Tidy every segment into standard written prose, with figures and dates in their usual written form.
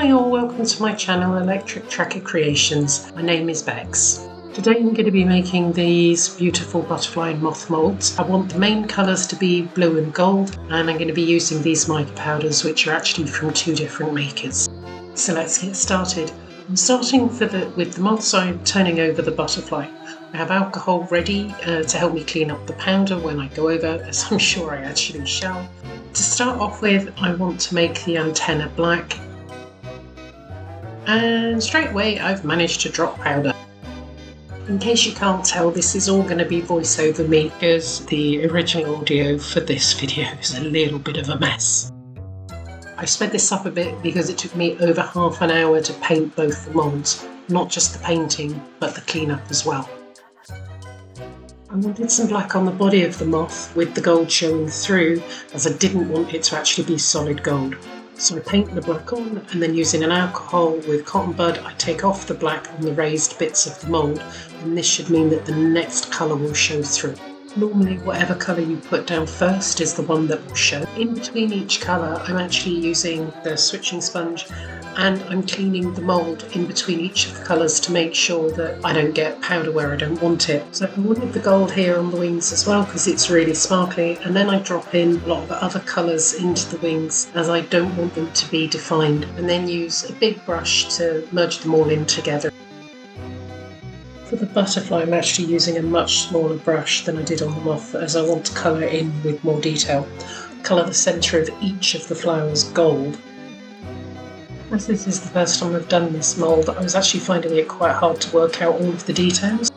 Hi all, welcome to my channel Electric Tracker Creations. My name is Bex. Today I'm going to be making these beautiful butterfly and moth moulds. I want the main colours to be blue and gold, and I'm going to be using these mica powders, which are actually from two different makers. So let's get started. I'm starting with the moth, so I'm turning over the butterfly. I have alcohol ready to help me clean up the powder when I go over, as I'm sure I actually shall. To start off with, I want to make the antenna black, and straight away I've managed to drop powder. In case you can't tell, this is all going to be voice over me because the original audio for this video is a little bit of a mess. I sped this up a bit because it took me over half an hour to paint both the moulds, not just the painting but the cleanup as well. I wanted some black on the body of the moth with the gold showing through, as I didn't want it to actually be solid gold. So I paint the black on, and then using an alcohol with cotton bud I take off the black on the raised bits of the mould, and this should mean that the next colour will show through. Normally whatever colour you put down first is the one that will show. In between each colour I'm actually using the switching sponge, and I'm cleaning the mould in between each of the colours to make sure that I don't get powder where I don't want it. So I wanted the gold here on the wings as well because it's really sparkly, and then I drop in a lot of other colours into the wings as I don't want them to be defined, and then use a big brush to merge them all in together. For the butterfly I'm actually using a much smaller brush than I did on the moth, as I want to colour in with more detail. Colour the centre of each of the flowers gold. As this is the first time I've done this mould, I was actually finding it quite hard to work out all of the details.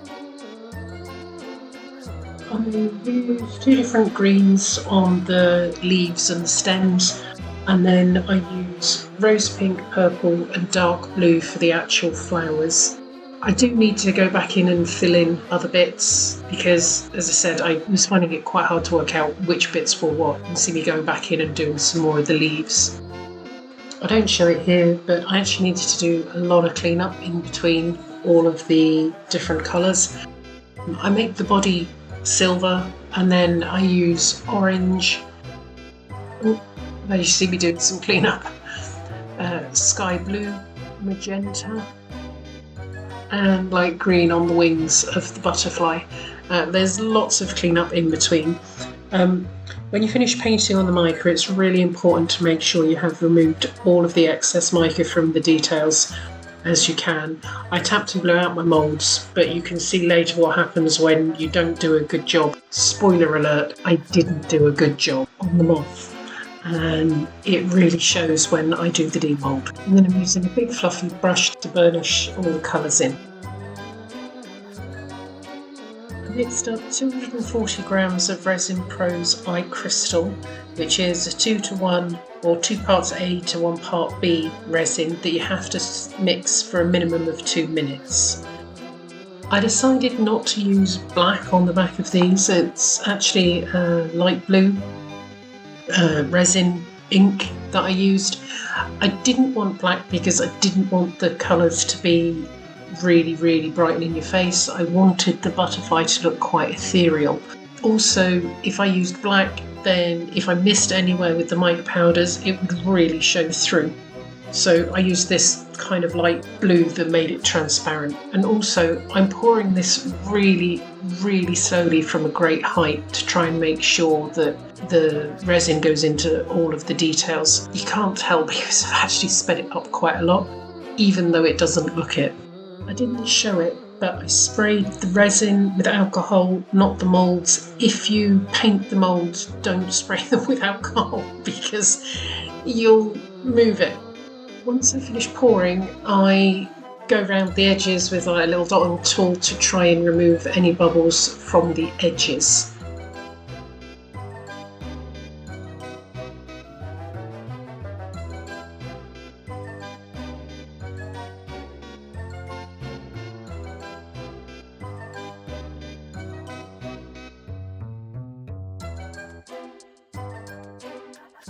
I used two different greens on the leaves and the stems, and then I use rose pink, purple and dark blue for the actual flowers. I do need to go back in and fill in other bits because, as I said, I was finding it quite hard to work out which bits were what. You can see me going back in and doing some more of the leaves. I don't show it here, but I actually needed to do a lot of cleanup in between all of the different colours. I make the body silver, and then I use orange. Oh, there you see me doing some cleanup. Sky blue, magenta, and light green on the wings of the butterfly. There's lots of cleanup in between. When you finish painting on the mica, it's really important to make sure you have removed all of the excess mica from the details as you can. I tapped and blew out my moulds, but you can see later what happens when you don't do a good job. Spoiler alert, I didn't do a good job on the moth, and it really shows when I do the demold. And then I'm using a big fluffy brush to burnish all the colours in. I mixed up 240 grams of Resin Pro's Eye Crystal, which is a 2:1 or 2 parts A to 1 part B resin that you have to mix for a minimum of 2 minutes. I decided not to use black on the back of these. It's actually light blue resin ink that I used. I didn't want black because I didn't want the colours to be really bright in your face. I wanted the butterfly to look quite ethereal. Also, if I used black, then if I missed anywhere with the mica powders, it would really show through. So I used this kind of light blue that made it transparent. And also, I'm pouring this really slowly from a great height to try and make sure that the resin goes into all of the details. You can't tell because I've actually sped it up quite a lot, even though it doesn't look it. I didn't show it, but I sprayed the resin with alcohol, not the moulds. If you paint the moulds, don't spray them with alcohol because you'll move it. Once I finish pouring, I go around the edges with a little dotting tool to try and remove any bubbles from the edges.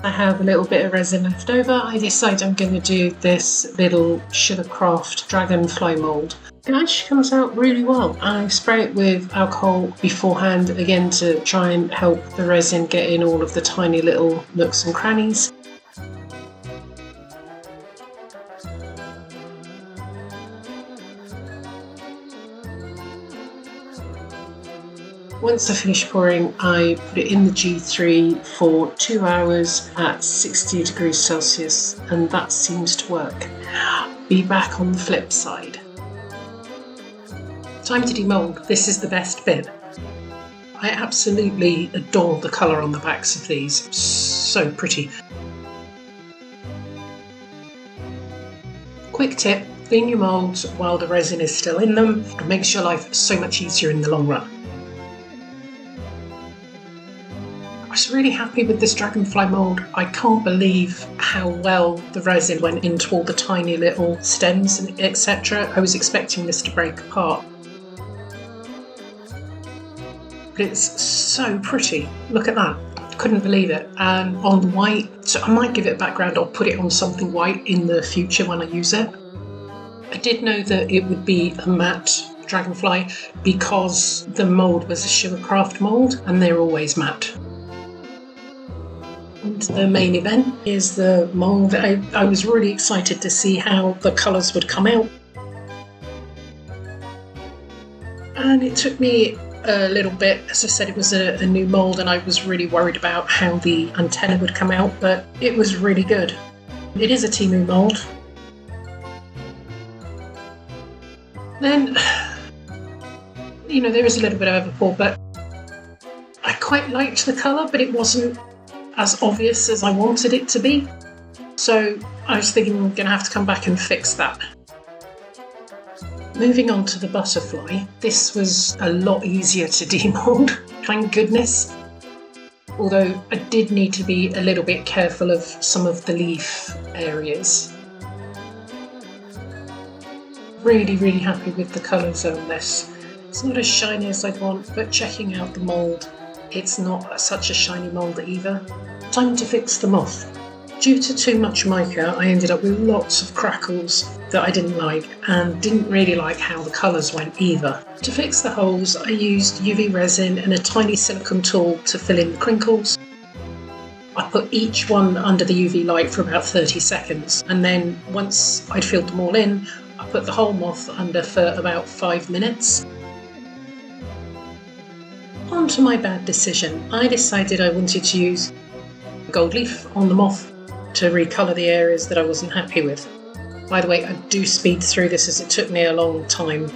I have a little bit of resin left over. I decide I'm going to do this little Sugarcraft dragonfly mould. It actually comes out really well. I spray it with alcohol beforehand, again to try and help the resin get in all of the tiny little nooks and crannies. Once I finished pouring, I put it in the G3 for 2 hours at 60 degrees Celsius, and that seems to work. Be back on the flip side. Time to demold. This is the best bit. I absolutely adore the colour on the backs of these. So pretty. Quick tip, clean your moulds while the resin is still in them. It makes your life so much easier in the long run. I was really happy with this dragonfly mould. I can't believe how well the resin went into all the tiny little stems and etc. I was expecting this to break apart. But it's so pretty. Look at that. Couldn't believe it. And on the white, so I might give it a background or put it on something white in the future when I use it. I did know that it would be a matte dragonfly because the mould was a Sugarcraft mould and they're always matte. And the main event is the mould. I was really excited to see how the colours would come out. And it took me a little bit. As I said, it was a new mould and I was really worried about how the antenna would come out, but it was really good. It is a Temu mould. Then, you know, there is a little bit of overpour, but I quite liked the colour, but it wasn't as obvious as I wanted it to be. So I was thinking I'm going to have to come back and fix that. Moving on to the butterfly, this was a lot easier to demold, thank goodness. Although I did need to be a little bit careful of some of the leaf areas. Really, really happy with the colours on this. It's not as shiny as I'd want, but checking out the mould, it's not such a shiny mould either. Time to fix the moth. Due to too much mica, I ended up with lots of crackles that I didn't like and didn't really like how the colours went either. To fix the holes, I used UV resin and a tiny silicone tool to fill in the crinkles. I put each one under the UV light for about 30 seconds, and then once I'd filled them all in, I put the whole moth under for about 5 minutes. On to my bad decision. I decided I wanted to use gold leaf on the moth to recolour the areas that I wasn't happy with. By the way, I do speed through this as it took me a long time.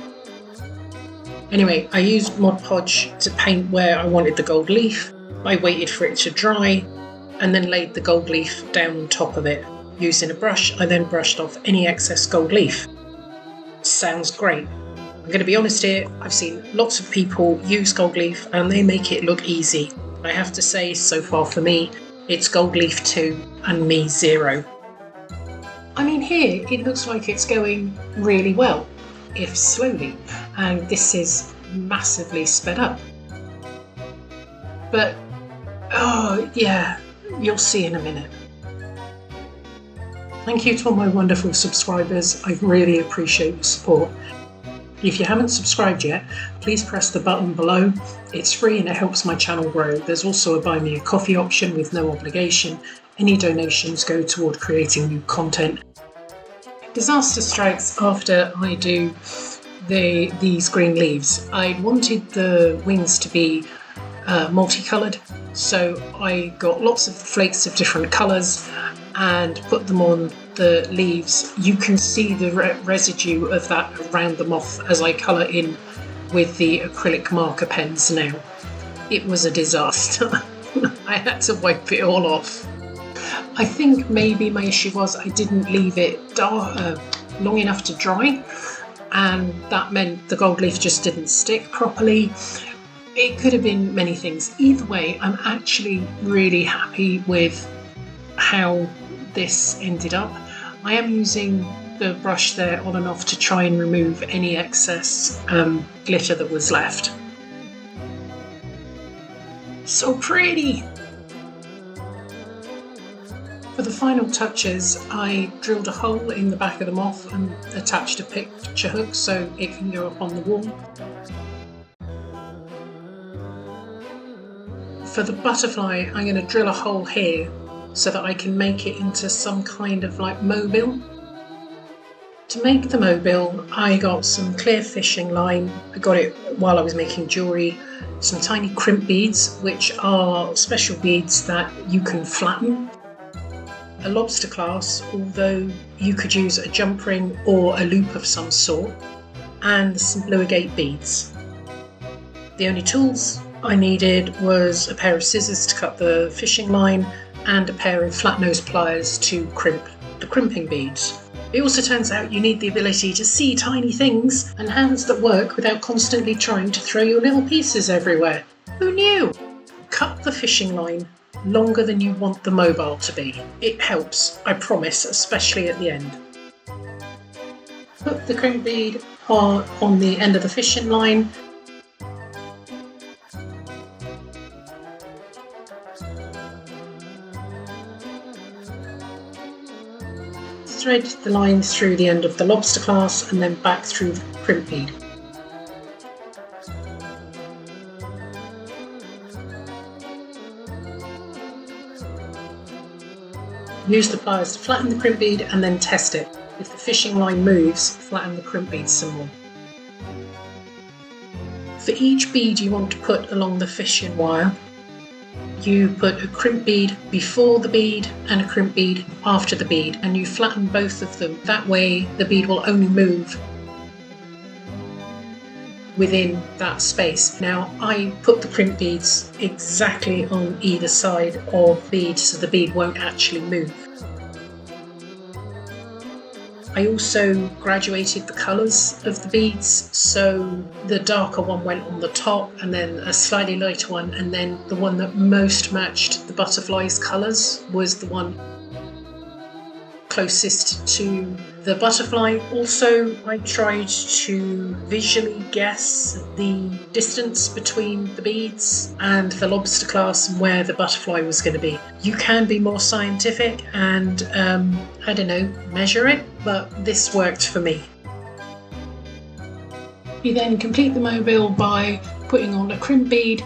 Anyway, I used Mod Podge to paint where I wanted the gold leaf. I waited for it to dry and then laid the gold leaf down on top of it. Using a brush, I then brushed off any excess gold leaf. Sounds great. I'm going to be honest here, I've seen lots of people use gold leaf and they make it look easy. I have to say, so far for me, it's gold leaf 2 and me 0. I mean, here it looks like it's going really well, if slowly, and this is massively sped up. But, oh yeah, you'll see in a minute. Thank you to all my wonderful subscribers, I really appreciate your support. If you haven't subscribed yet, please press the button below. It's free and it helps my channel grow. There's also a buy me a coffee option with no obligation. Any donations go toward creating new content. Disaster strikes after I do these green leaves. I wanted the wings to be multicoloured, so I got lots of flakes of different colours and put them on the leaves. You can see the residue of that around the moth as I colour in with the acrylic marker pens now. It was a disaster. I had to wipe it all off. I think maybe my issue was I didn't leave it long enough to dry, and that meant the gold leaf just didn't stick properly. It could have been many things. Either way, I'm actually really happy with how this ended up. I am using the brush there on and off to try and remove any excess glitter that was left. So pretty! For the final touches, I drilled a hole in the back of the moth and attached a picture hook so it can go up on the wall. For the butterfly, I'm going to drill a hole here so that I can make it into some kind of like mobile. To make the mobile, I got some clear fishing line. I got it while I was making jewellery. Some tiny crimp beads, which are special beads that you can flatten. A lobster clasp, although you could use a jump ring or a loop of some sort, and some blue agate beads. The only tools I needed was a pair of scissors to cut the fishing line and a pair of flat nose pliers to crimp the crimping beads. It also turns out you need the ability to see tiny things and hands that work without constantly trying to throw your little pieces everywhere. Who knew? Cut the fishing line longer than you want the mobile to be. It helps, I promise, especially at the end. Put the crimp bead on the end of the fishing line. Thread the line through the end of the lobster clasp and then back through the crimp bead. Use the pliers to flatten the crimp bead and then test it. If the fishing line moves, flatten the crimp bead some more. For each bead you want to put along the fishing wire, you put a crimp bead before the bead and a crimp bead after the bead, and you flatten both of them. That way the bead will only move within that space. Now I put the crimp beads exactly on either side of the bead so the bead won't actually move. I also graduated the colours of the beads, so the darker one went on the top and then a slightly lighter one, and then the one that most matched the butterfly's colours was the one closest to the butterfly. Also, I tried to visually guess the distance between the beads and the lobster clasp and where the butterfly was going to be. You can be more scientific and, I don't know, measure it, but this worked for me. You then complete the mobile by putting on a crimp bead,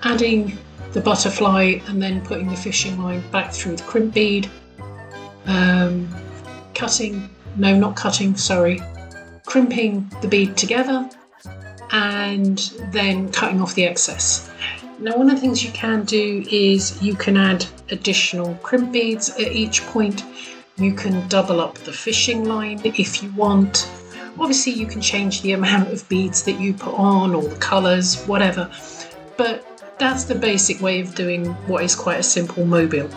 adding the butterfly, and then putting the fishing line back through the crimp bead. Crimping the bead together and then cutting off the excess. Now, one of the things you can do is you can add additional crimp beads at each point. You can double up the fishing line if you want. Obviously you can change the amount of beads that you put on or the colours, whatever, but that's the basic way of doing what is quite a simple mobile.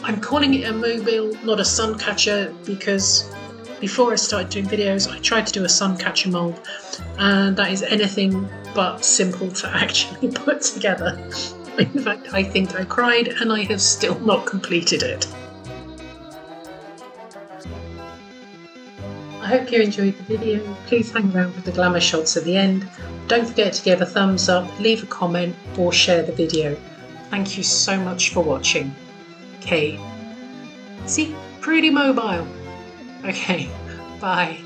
I'm calling it a mobile, not a sun catcher, because before I started doing videos I tried to do a sun catcher mould, and that is anything but simple to actually put together. In fact, I think I cried and I have still not completed it. I hope you enjoyed the video. Please hang around for the glamour shots at the end. Don't forget to give a thumbs up, leave a comment or share the video. Thank you so much for watching. Okay. See? Pretty mobile. Okay. Bye.